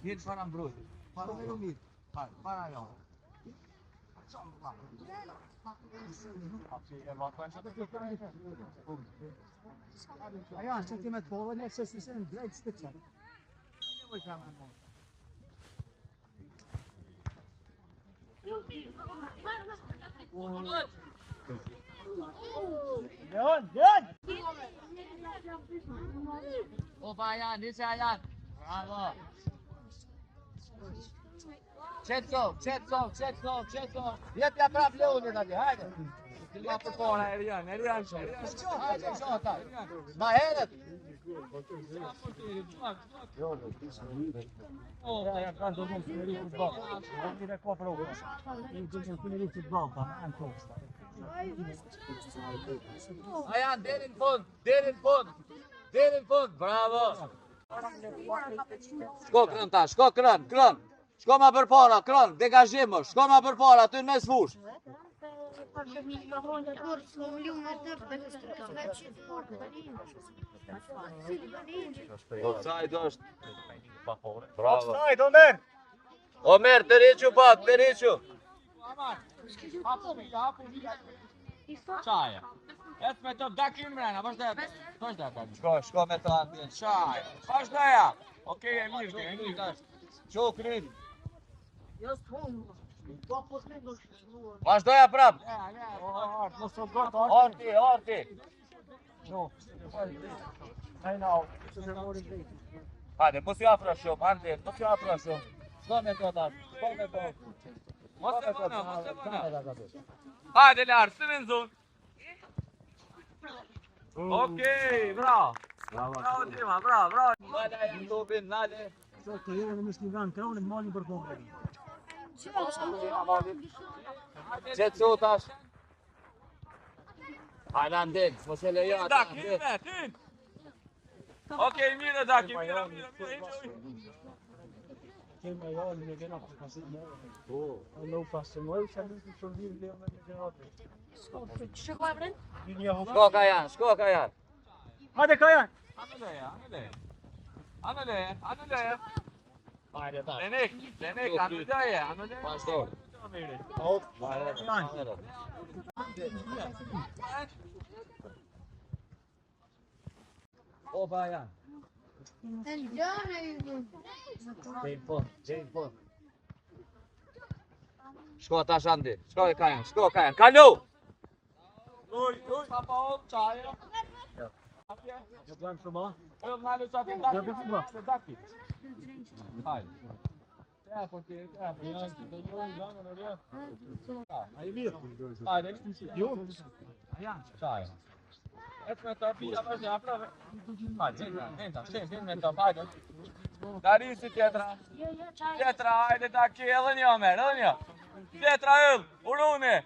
Vjen para mbrojtje. Para me lumit. Para jo. Ajo është që me të pollën e se në drejt special. Opa Ajan, dice Ajan. Bravo. Qetso. Jepja prap Leonit atje, hajde. Ma për para Erian që. Hajde, qota. Ma heret. Ja kanë do të bëjë futboll. Ti dhe kopër u. Ti do të bëjë futboll, pa an tosta. Ajan, deri në fund. Bravo. Shko krën ta, shko krën. Shko ma për para, krën, degazhimo, shko ma për para, ty në mes fush. Offside është. Bravo. Offside, Omer. Omer, të rriqu pak, të rriqu. Qaja. Et me top dakin mrena, vazhdo. Shko me të atje. Qaja. Vazhdoja. Okej, e mirë. Qo kryt. Vazhdoja prap. Arti. Hajde, mos ju afro shumë, Andi, mos ju afro shumë. Shko me to tash, Mos e bëna. Hajde lartë, së në zonë. Okej, bravo. Bravo Dima, bravo. Nale e topin, nale. Të jone në shlivan, kronin malin për kompre. Qetëso tash. Hajde Andin, mos e lejo atë. Daki, Okej, mirë Daki, mirë. Kemë jo, në gjena për pasit më. Në pasë më, që në të shëllim dhe në gjena. Shko Kajan. Hajde Kajan. Anëleje. Hajde ta. Lenek, anëleje. Pastor. Opa Ajan. Gjejnë fond. Shko tash Andi, shko Kajan, kalu! Uj, papa o, qaja. Jo bëjmë shumë, a? Jo bëjmë qatin daki. Hajde. Hajde mirë. Hajde, jo. Ajan, qaja. Et me të pia vazhde aprave. Hajde, me të hajde. Darisi tjetra. Hajde Daki, edhe një Omer, edhe një. Tjetra ëll, uruni.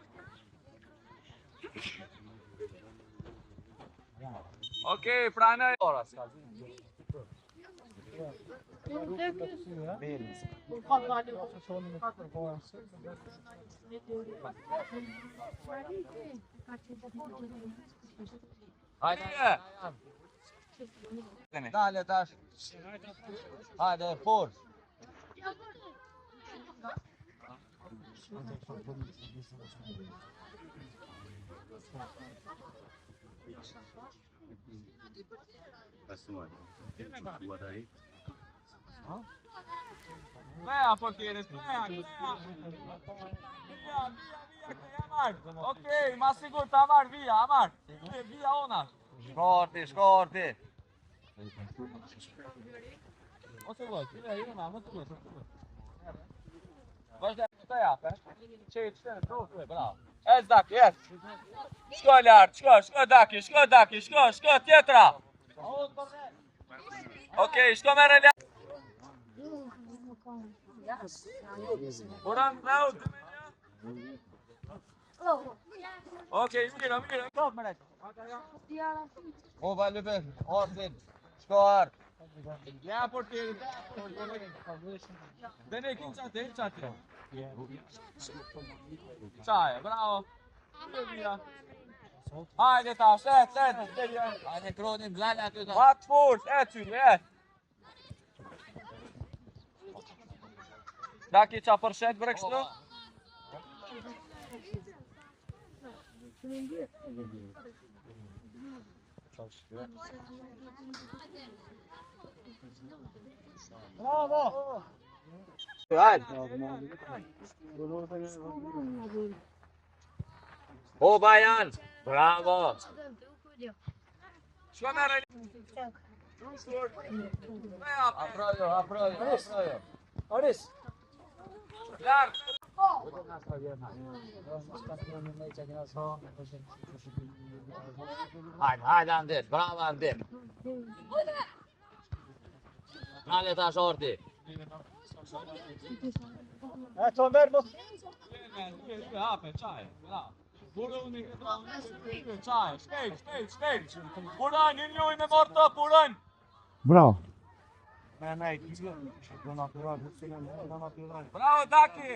Okej, pranoj. Ora, s'ka zi. Hajde. Dale tash. Hajde, forç. Vea portiere, Okej, ma sigur ta marr via, via ona. Shkorti. Ose voj, mos e voj. Vazhdo të japë. Çe bravo. Ez Daki, ez. Shko lart, shko Daki, shko tjetra. Okej, shko merre lart. Oran bravo. Okej, mirë. Top me lart. O valve, ordin. Shko art. Ja portieri. Dene çati. Çaj, bravo. Hajde tash, Hajde kronin, blala aty. Mat fort, ecyn. Daki qa përshet bre kështu? Bravo! Hajde. O Bajan, bravo. Shko me rejnë. Aprojo. Aris! Lartë. Hajde Andit, bravo Andit. Nale ta shorti. E të mërë mos... Hape, qaj, bravo. Burën i këtë qaj, shpejt. Burën, një ljuj me morë të burën. Bravo! Bravo Daki.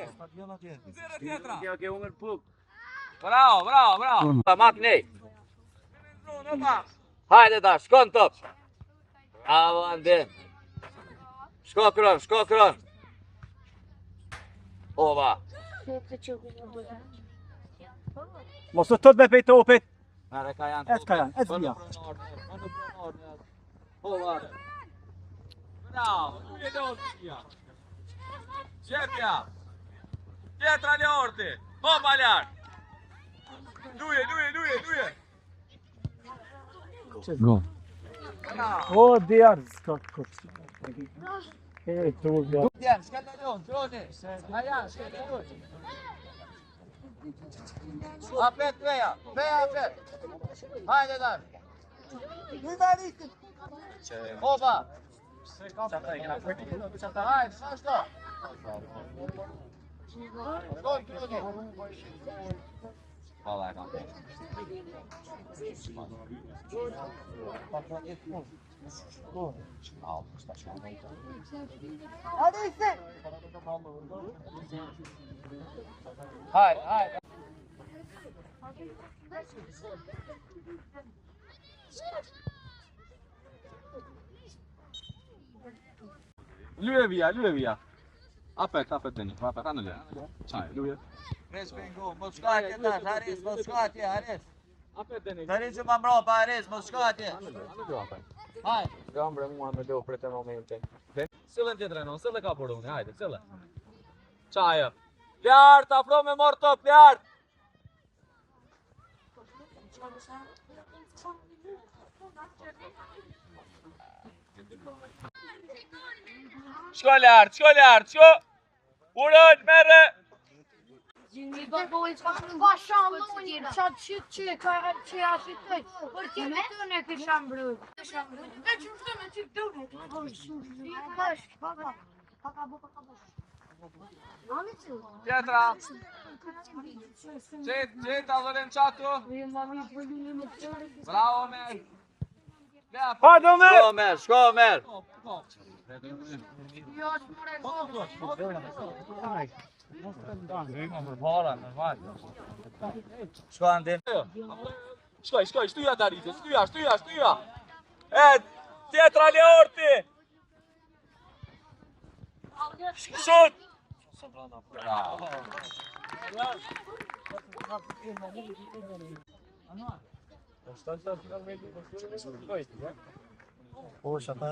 Zire tjetra. Bravo. Mat nej. Hajde da, shko në top. Bravo Andin. Shko kron. Ova. Mos të tëtë me pejtë opet. Mere ka janë. Et vija. Ova. Bravo, duje ljortija. Gjepja. Tjetra ljorti. Popa lart. Duje. Go. O, djarë. E, të urgja. Djen, shkete ljon, troni. Ajan, shkete ljon. Apet veja. Hajde dar. Opa. Hajde, shashto. Shkoj, troni. Hvala, kam. Hajde. Lyje via. Apet tani. Apet anë lë. Çaj, lyje. Respengo, mos shkatje tash, Haris, mos shkatje, Haris. Apet tani. Haris më mbrapa, Haris, mos shkatje. Hajde. Jam bre mua me do për të momentin. Sillën tjetër non, sillë ka por unë, hajde, sillë. Çaja. Lart, afro me mor top, lart. Shko lart. Urën, merre. I babojt pasha llojin, çat çit ka çia fitoj. Por ti me tonë ke shambru. Ne çfarë me ti donë? Bash, baba. Tjetra. Qet, adhërin qatu. Bravo, Mer. Hajde, Omer! Shko, Mer. Shko, Andin. Shkoj, shtuja Darise, shtuja. Tjetra Leorti. Shut. Bravo. O, shata...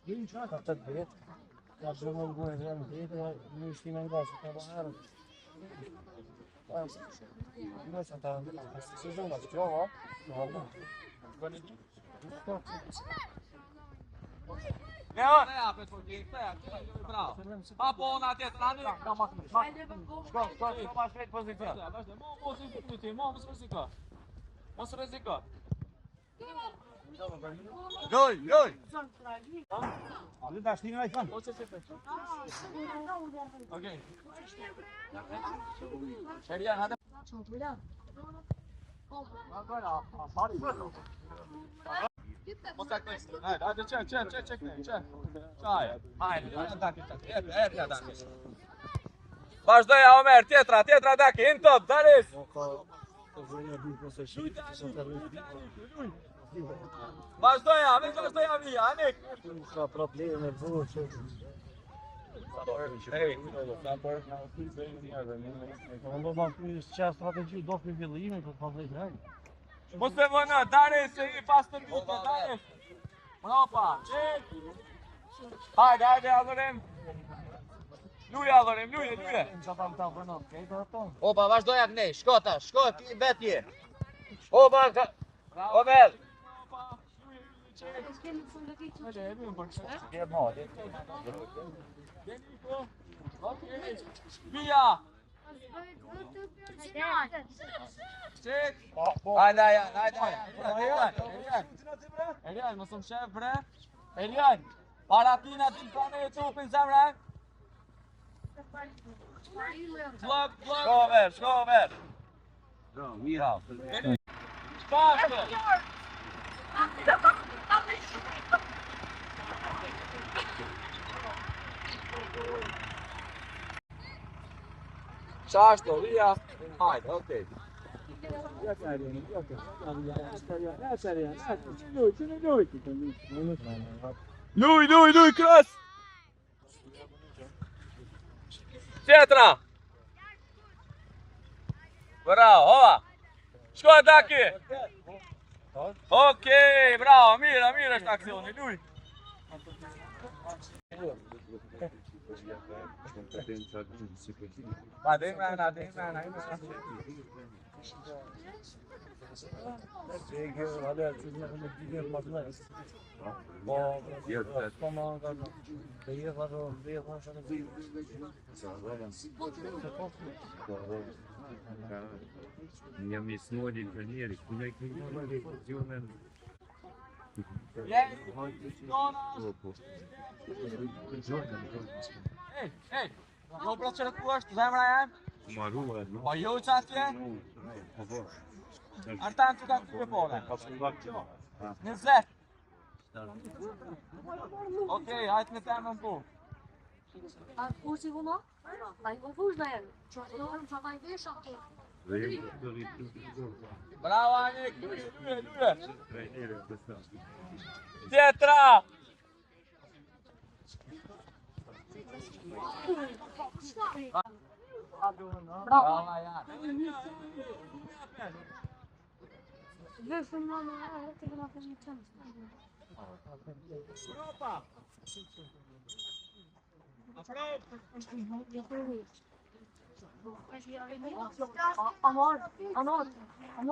Ka të vetë. Ka të më gojë dhe më vetë, në shtimë nga që ka baharë. Në shata... Se zhënda, që kjo, ha? Leon! Bravo. Papo ona tjetra, Shko, ma shpejt pozicion. Mos rreziko. Loj. Ali da shtinë nga i fanë. Okej. Sherian, hadi. Mos ta kës. Hajde, çek. Çaj. Hajde, Daki. Vazhdoja Omer, tjetra Daki, in top, Daris. Vazhdoja via, Anik. Ka probleme, vërë. Ej, sa për Unë do ma pyes çfarë strategji do për fillimin për të pasur drejt. mos e vënë, dare se i pas të mbytë, dare. Mbrapa, çek. Hajde, hajde, Allorim. Luje, Allorim, luje. Sa tam ta vënë, okay, do ato. Opa, vazhdoj Agnej, shko tash, shko, ti betje. Opa, Omer. Via. Çek. Hajde, Elian, mos më shef bre. Elian, para tina ti kanë e tupin zemra. Klop. Shko over. Mira. Basta. Çashto, via. Hajde, okay. Luj, kras! Tjetra! Bravo, ova! Shko ataki! Okej, bravo, mira është aksioni, luj! Ma dej mena. Minha missão de engenheiro, como é que Ej, dobro që rëkuasht, zemra jam? Marua, não? Po jo që atje? Artan që ka këtyre pole? 20. Okej, hajtë me temën po. A kursi vëlla? Ai u fush da janë. Çfarë do të vesh atë? Bravo, Anik, luje. Tjetra! Bravo, Ajan. Vesh në të bëna për një çan. Europa! Amor.